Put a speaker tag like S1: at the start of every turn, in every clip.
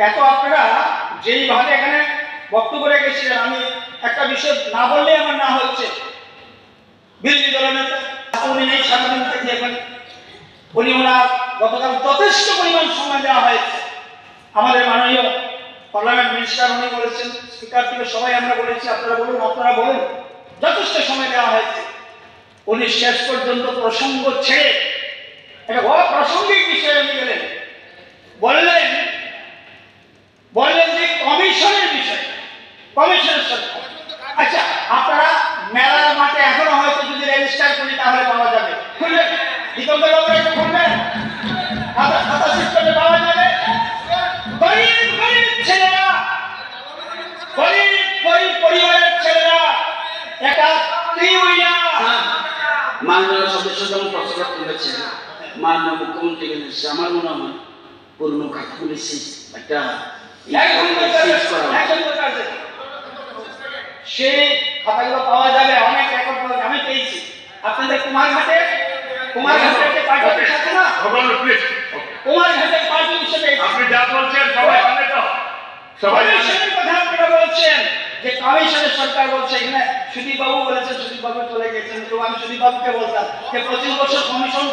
S1: এত আপনারা যেইভাবে এখানে বক্তব্য রেখেছিলেন, আমি একটা বিষয় না বললেই আমার না হচ্ছে। বিরোধী দলের নেতা উনি নেই, সারাদিন থেকে এখানে ওনার গতকাল যথেষ্ট পরিমাণ সময় দেওয়া হয়েছে। আমাদের মাননীয় পার্লামেন্ট মিনিস্টার উনি বলেছেন, স্পিকার থেকে সবাই আমরা বলেছি আপনারা বলুন, যথেষ্ট সময় দেওয়া হয়েছে। উনি শেষ পর্যন্ত প্রসঙ্গ ছেড়ে একটা অপ্রাসঙ্গিক বিষয়ে নিয়ে গেলেন, বললেন যে কমিশনের বিষয়, কমিশনের সরকার। আচ্ছা, আপনারা মেলার মাঠে এখনো হয়তো যদি রেজিস্টার করি তাহলে পাওয়া যাবে, খুলবেন দিগন্তের ব্যাপারে একটু খুলবেন, খাতা সিস্টেমে পাওয়া যাবে। গরিব ছেলেরা, গরিব পরিবারের ছেলেরা একটা
S2: মাননীয় সদস্য যেমন প্রশ্ন তুলেছেন, মাননীয় মুখ্যমন্ত্রী বলেছে, আমার মনে হয় পুরনো খাতগুলি একটা
S1: সেই খাতাগুলো পাওয়া যাবে, অনেক রেকর্ড আমি পেয়েছি। আপনাদের কুমারঘাটে পার্টি অফিস আছে না, কুমারঘাটে পার্টি অফিসে পেয়েছি।
S3: আপনি যা বলছেন সবাই জানে তো, সবাই
S1: কমিশনের কথা আপনারা বলছেন যে কমিশনের সরকার বলছে, এখানে সুদীপ বাবু বলেছেন, সুদীপ বাবু চলে গেছেন, তো আমি সুদীপ বাবুকে বলতাম যে 25 বছর কমিশন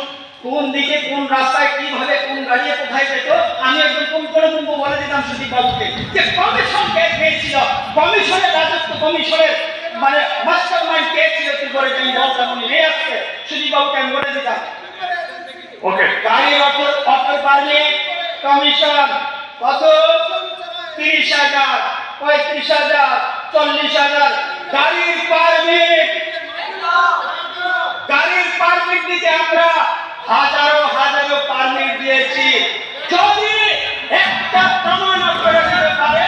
S1: কোন দিকে কোন রাস্তায় কিভাবে কোন গাড়িয়ে কোথায় যেত, আমি একদম কোন বলে দিতাম সুদীপ বাবুকে যে কমিশন কে খেয়েছিল, কমিশনের রাজত্ব, কমিশনের মানে মাস্টার মাইন্ড কে ছিল, কি করে আমি বলতাম, উনি নিয়ে আসছে সুদীপ বাবুকে আমি বলে দিতাম।
S3: ওকে,
S1: গাড়ি অটো পারমিট কমিশন কত? 30,000, 35,000, 40,000 গাড়ির পারমিট দিতে আমরা হাজারো পারমিট দিয়েছি। যদি একটা প্রমাণ আপনারা দিতে পারে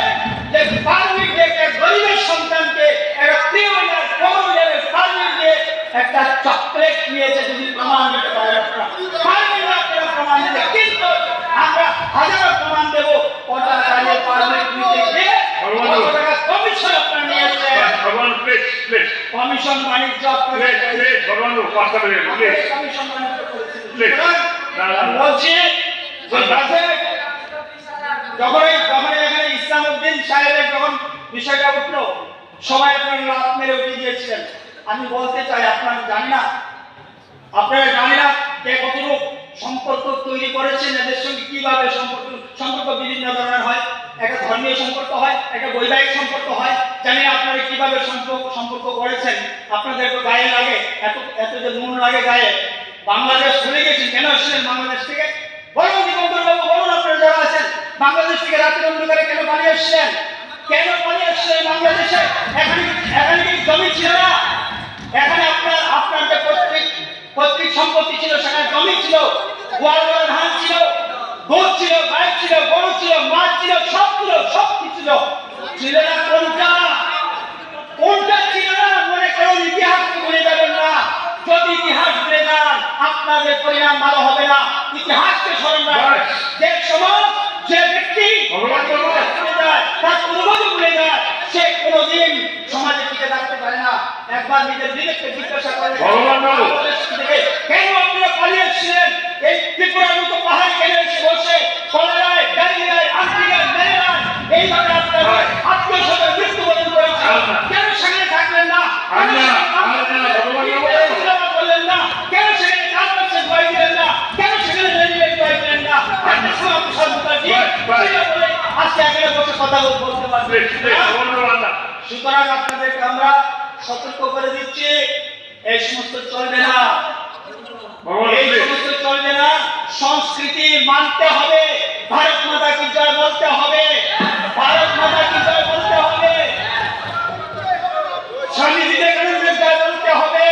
S1: যে পারমিট দেখে গরিবের সন্তানকে একটা 3-4 পারমিট দিয়ে একটা চকলেট নিয়েছে, যদি প্রমাণ দিতে পারে আপনারা প্রমাণ দিতে, কিন্তু আমরা হাজারো প্রমাণ দেবো। কটা গাড়ির পারমিট নিতে গিয়ে কমিশন আপনারা নিয়েছে, কমিশন বাণিজ্য বলছি। যখন এখানে ইসলামউদ্দিন সাহেবের যখন বিষয়টা উঠলো, সবাই আপনার লাভ মেরে উঠে গিয়েছিলেন। আমি বলতে চাই, আপনারা জানি না কে কতটুকু সম্পর্ক তৈরি করেছেন, এদের সঙ্গে কিভাবে সম্পর্ক বিভিন্ন ধরনের হয়। একটা ধর্মীয় সম্পর্ক হয়, একটা বৈবাহিক সম্পর্ক হয়, জানি না আপনারা কিভাবে সম্পর্ক করেছেন। আপনাদের তো গায়ে লাগে, এত যে নুন লাগে গায়ে। বাংলাদেশ ভুলে গেছেন, কেন আসলেন বাংলাদেশ থেকে? বলুন দিগন্তর বাবু, বলুন আপনারা যারা আছেন, বাংলাদেশ থেকে রাতের অন্ধকারে কেন পালিয়ে আসলেন? বাংলাদেশে? এখানে কি জমি ছিল না? এখানে আপনার যে পৈতৃক সম্পত্তি ছিল, সেখানে জমি ছিল, গোয়াল ধান ছিল, দুধ ছিল, গাই ছিল, গরু ছিল, মাছ ছিল, সব কিছু ছিল না। কোনটা ছিল না? মনে করুন, ইতিহাস ভুলে যাবেন না। যদি ইতিহাস ভুলে যান, আপনাদের পরিণাম ভালো হবে না। ইতিহাসকে স্মরণ রাখবেন। যে সমাজ, যে ব্যক্তি তার অনুভূতি ভুলে যায়, সে কোনোদিন সমাজে টিকে থাকতে পারে না। একবার নিজের বিবেককে জিজ্ঞাসা করেন, কেন আপনারা পালিয়েছিলেন? এই ত্রিপুরার মতো পাহাড় কেন এসে বসে কলেরায়, ডায়রিয়ায়, আন্টিগায়, ম্যালেরিয়ায় এইভাবে আপনারা আত্মীয়স্বজনের মৃত্যুবরণ করেছেন? কেন সেখানে থাকলেন না? বললেন না? কেন সেখানে 4% ভয় দিলেন না? কেন সেখানে রেলওয়ে ভয় দিলেন না? আজকে এখানে বসে কথা বলতে পারবেন। সুতরাং আপনাদেরকে আমরা সতর্ক করে দিচ্ছি, এই সমস্ত চলবে না, সংস্কৃতি মানতে হবে। ভারত মাতা কি জয় বলতে হবে, ভারত মাতা কি জয় বলতে হবে, স্বামী বিবেকানন্দের জয় বলতে হবে,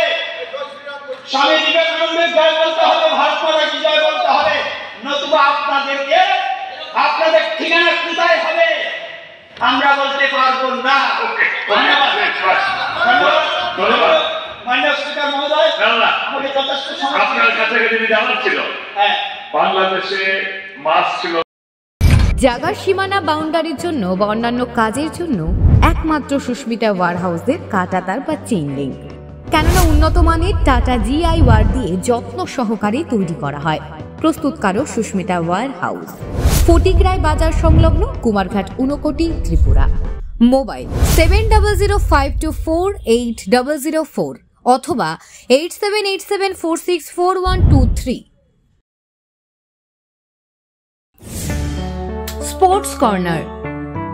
S1: ভারত মাতা কি জয় বলতে হবে। নতুবা আপনাদের ঠিকানা কোথায় হবে আমরা বলতে পারবো না। ধন্যবাদ। মাননীয় স্পিকার মহোদয়, আমাকে যথেষ্ট সময়
S3: আপনার কাছে যদি জানার ছিল, বাংলাদেশে মাছ ছিল।
S4: জায়গার সীমানা বাউন্ডারির জন্য বা অন্যান্য কাজের জন্য একমাত্র সুস্মিতা ওয়ারহাউসের কাঁটাতার বা চেইন লিঙ্ক। কেননা উন্নত মানের টাটা জিআই ওয়্যার দিয়ে যত্ন সহকারে তৈরি করা হয়। প্রস্তুতকারক সুস্মিতা ওয়্যার হাউস, ফটিকরায় বাজার সংলগ্ন, কুমারঘাট, ঊনকোটি, ত্রিপুরা। মোবাইল 7005248004 অথবা 8787464123। Sports corner,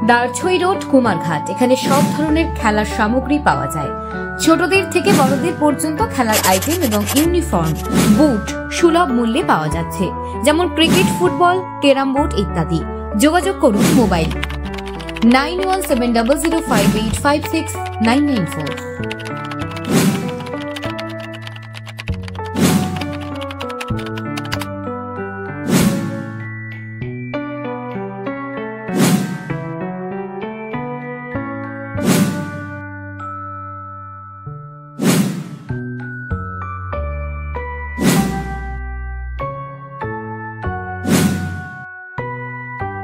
S4: Darchhai road, Kumarghat. এখানে সব ধরনের খেলার সামগ্রী পাওয়া যায়। ছোটদের থেকে বড়দের পর্যন্ত খেলার আইটেম এবং ইউনিফর্ম, বুট সুলভ মূল্যে পাওয়া যাচ্ছে, যেমন ক্রিকেট, ফুটবল, ক্যারাম বোর্ড ইত্যাদি। যোগাযোগ করুন মোবাইল 917005856994।